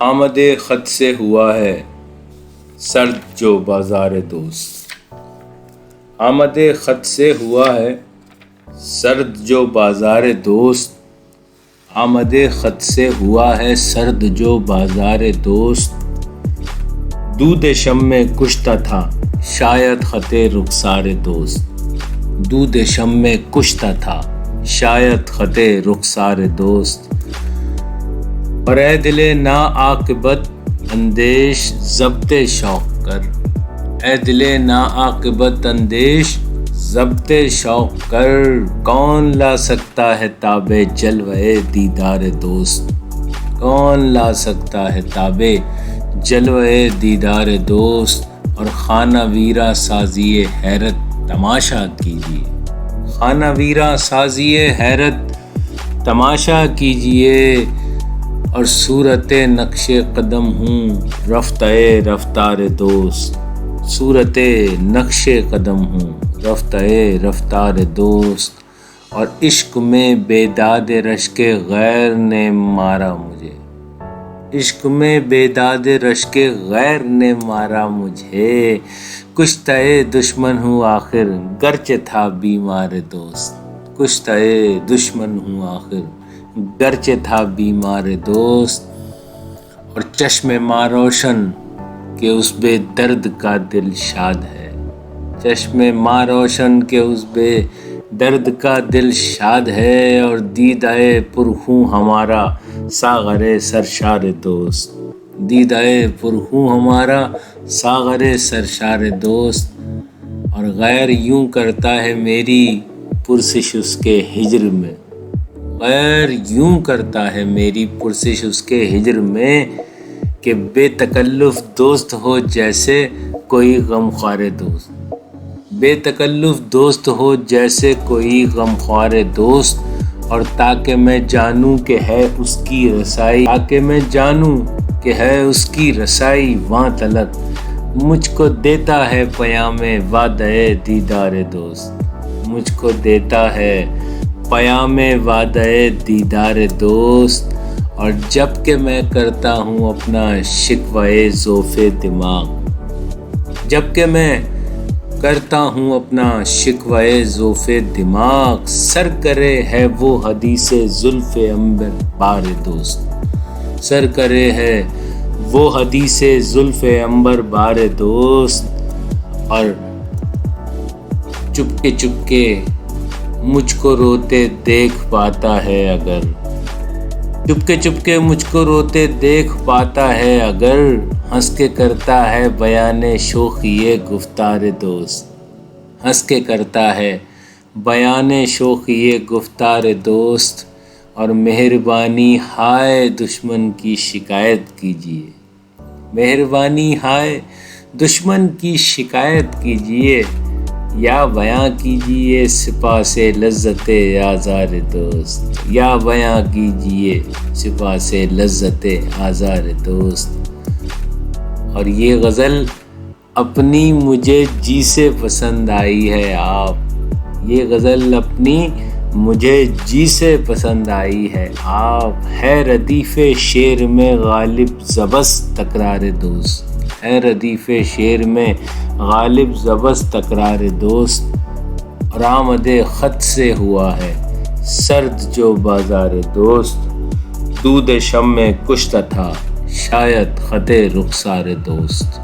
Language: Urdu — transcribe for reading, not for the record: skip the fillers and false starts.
آمد خط سے ہوا ہے سرد جو بازار دوست، آمد خط سے ہوا ہے سرد جو بازار دوست، آمد خط سے ہوا ہے سرد جو بازار دوست، دود شم میں کشتا تھا شاید خط رخسار دوست، دود شم میں کشتا تھا شاید خط رخسار دوست، اور اے دل نا عاقبت اندیش ضبط شوق کر، اے دل نا عاقبت اندیش ضبط شوق کر، کون لا سکتا ہے تاب جلوہ دیدار دوست، کون لا سکتا ہے تاب جلوہ دیدار دوست، اور خانہ ویرا سازی حیرت تماشا کیجیے، خانہ ویرا سازی حیرت تماشا کیجیے، اور صورت نقش قدم ہوں رفتہ رفتار دوست، صورت نقش قدم ہوں رفتہ رفتار دوست، اور عشق میں بیداد رشک غیر نے مارا مجھے، عشق میں بیداد رشک غیر نے مارا مجھے، کشتہ دشمن ہوں آخر گرچہ تھا بیمار دوست، کشتہ دشمن ہوں آخر گرچہ تھا بیمار دوست، اور چشم ماں روشن کہ اس بے درد کا دل شاد ہے، چشم ماں روشن کہ اس بے درد کا دل شاد ہے، اور دیدہ پرخوں ہمارا ساغر سرشار دوست، دیدہ پرخوں ہمارا ساغر سرشار دوست، اور غیر یوں کرتا ہے میری پرسش اس کے ہجر میں، غیر یوں کرتا ہے میری پرسش اس کے ہجر میں، کہ بے تکلف دوست ہو جیسے کوئی غمخوار دوست، بے تکلف دوست ہو جیسے کوئی غمخوار دوست، اور تاکہ میں جانوں کہ ہے اس کی رسائی، تاکہ میں جانوں کہ ہے اس کی رسائی وہاں تلک، مجھ کو دیتا ہے پیام وعدہ دیدار دوست، مجھ کو دیتا ہے پیام وعدہ دیدار دوست، اور جب کہ میں کرتا ہوں اپنا شکوہ ذوف دماغ، جب کہ میں کرتا ہوں اپنا شکوہ ذوف دماغ، سر کرے ہے وہ حدیث زلف عنبر بار دوست، سر کرے ہے وہ حدیث زلف عنبر بار دوست، اور چپکے چپکے مجھ کو روتے دیکھ پاتا ہے اگر، چپکے چپکے مجھ کو روتے دیکھ پاتا ہے اگر، ہنس کے کرتا ہے بیان شوخی گفتار دوست، ہنس کے کرتا ہے بیان شوخی گفتار دوست، اور مہربانی ہائے دشمن کی شکایت کیجیے، مہربانی ہائے دشمن کی شکایت کیجیے، یا بیاں کیجیے سپاہ سے لذت آزار دوست، یا بیاں کیجیے سپاہ سے لذت آزار دوست، اور یہ غزل اپنی مجھے جی سے پسند آئی ہے آپ، یہ غزل اپنی مجھے جی سے پسند آئی ہے آپ، ہے ردیف شعر میں غالب ضبط تکرار دوست، ہے ردیف شعر میں غالب ضبط تکرار دوست، اور آمد خط سے ہوا ہے سرد جو بازار دوست، دود شم میں کشتا تھا شاید خط رخسار دوست۔